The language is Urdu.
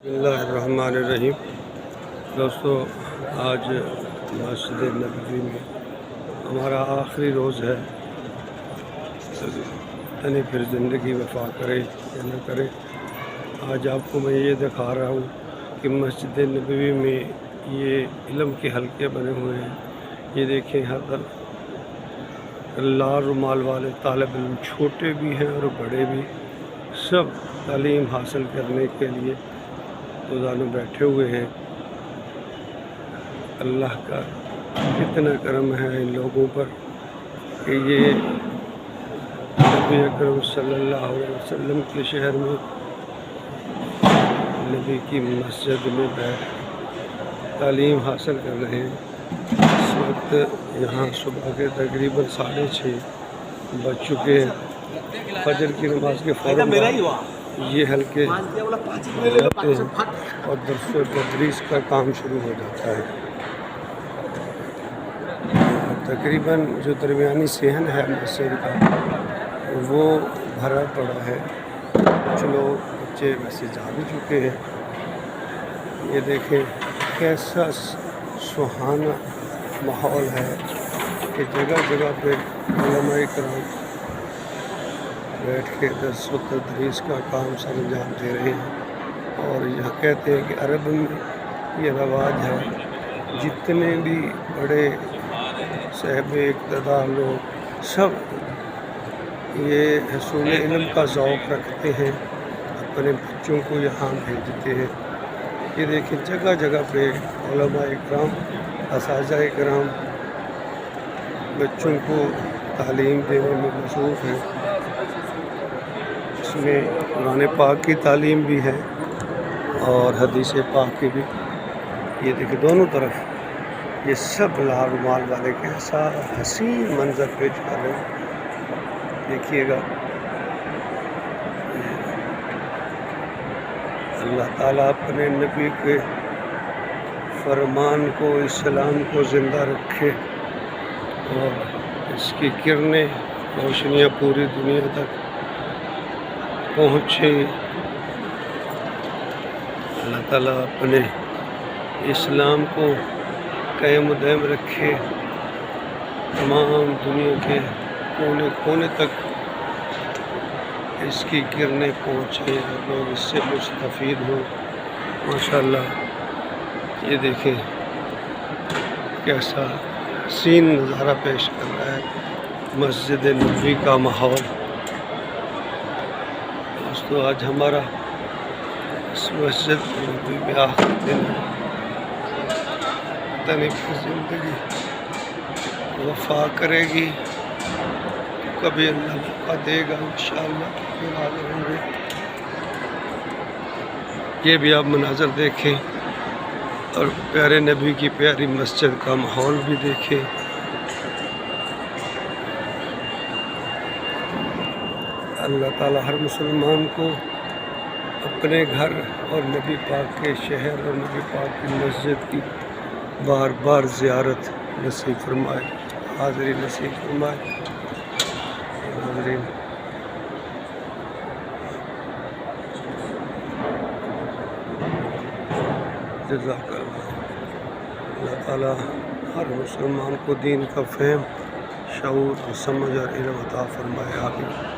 بسم اللہ الرحمن الرحیم۔ دوستو، آج مسجد نبوی میں ہمارا آخری روز ہے۔ تنی پھر زندگی وفا کرے یا نہ کرے، آج آپ کو میں یہ دکھا رہا ہوں کہ مسجد نبوی میں یہ علم کے حلقے بنے ہوئے ہیں۔ یہ دیکھیں، ہر طرف لال رومال والے طالب علم، چھوٹے بھی ہیں اور بڑے بھی، سب تعلیم حاصل کرنے کے لیے روزانہ بیٹھے ہوئے ہیں۔ اللہ کا کتنا کرم ہے ان لوگوں پر کہ یہ نبی اکرم صلی اللہ علیہ وسلم کے شہر میں، نبی کی مسجد میں بیٹھ تعلیم حاصل کر رہے ہیں۔ اس وقت یہاں صبح کے تقریباً 6:30 بج چکے ہیں۔ فجر کی نماز کے فوراً بعد یہ حلقے جاتے ہیں اور درس و تدریس کا کام شروع ہو جاتا ہے۔ تقریباً جو درمیانی صحن ہے مسجد کا، وہ بھرا پڑا ہے۔ کچھ لوگ بچے ویسے جا بھی چکے ہیں۔ یہ دیکھیں کیسا سہانا ماحول ہے کہ جگہ جگہ پہ علماء کرام بیٹھ کے درس و تدریس کا کام سر انجام دے رہے ہیں۔ اور یہاں کہتے ہیں کہ عرب میں یہ رواج ہے، جتنے بھی بڑے صاحب اقتدار لوگ سب یہ حصول علم کا ذوق رکھتے ہیں، اپنے بچوں کو یہاں بھیجتے ہیں۔ یہ دیکھیں جگہ جگہ پہ علماء اکرام، اساتذہ اکرام بچوں کو تعلیم دینے میں مصروف ہیں۔ اس میں قرآن پاک کی تعلیم بھی ہے اور حدیث پاک کی بھی۔ یہ دیکھیں دونوں طرف یہ سب لال رومال والے کیسا حسین منظر پیش کر رہے ہیں، دیکھیے گا۔ اللہ تعالیٰ اپنے نبی کے فرمان کو، اسلام کو زندہ رکھے اور اس کی کرنیں، روشنیاں پوری دنیا تک پہنچے۔ اللہ تعالیٰ اپنے اسلام کو قائم و دائم رکھے، تمام دنیا کے کونے کونے تک اس کی کرنیں پہنچے اور لوگ اس سے مستفید ہوں۔ ماشاءاللہ، یہ دیکھیں کیسا حسین نظارہ پیش کر رہا ہے مسجد نبوی کا ماحول۔ دوستو، آج ہمارا اس مسجد نبوی میں آخری دن ہے۔ پتہ نہیں پھر زندگی وفا کرے گی، کبھی اللہ موقع دے گا، انشاءاللہ پھر حاضر ہوں گے۔ یہ بھی آپ مناظر دیکھیں اور پیارے نبی کی پیاری مسجد کا ماحول بھی دیکھیں۔ اللہ تعالیٰ ہر مسلمان کو اپنے گھر اور نبی پاک کے شہر اور نبی پاک کی مسجد کی بار بار زیارت نصیب فرمائے، حاضری نصیب فرمائے۔ حاضرین، جزاک اللہ۔ اللہ تعالیٰ ہر مسلمان کو دین کا فہم، شعور، سمجھ اور علم عطا فرمائے۔ آمین۔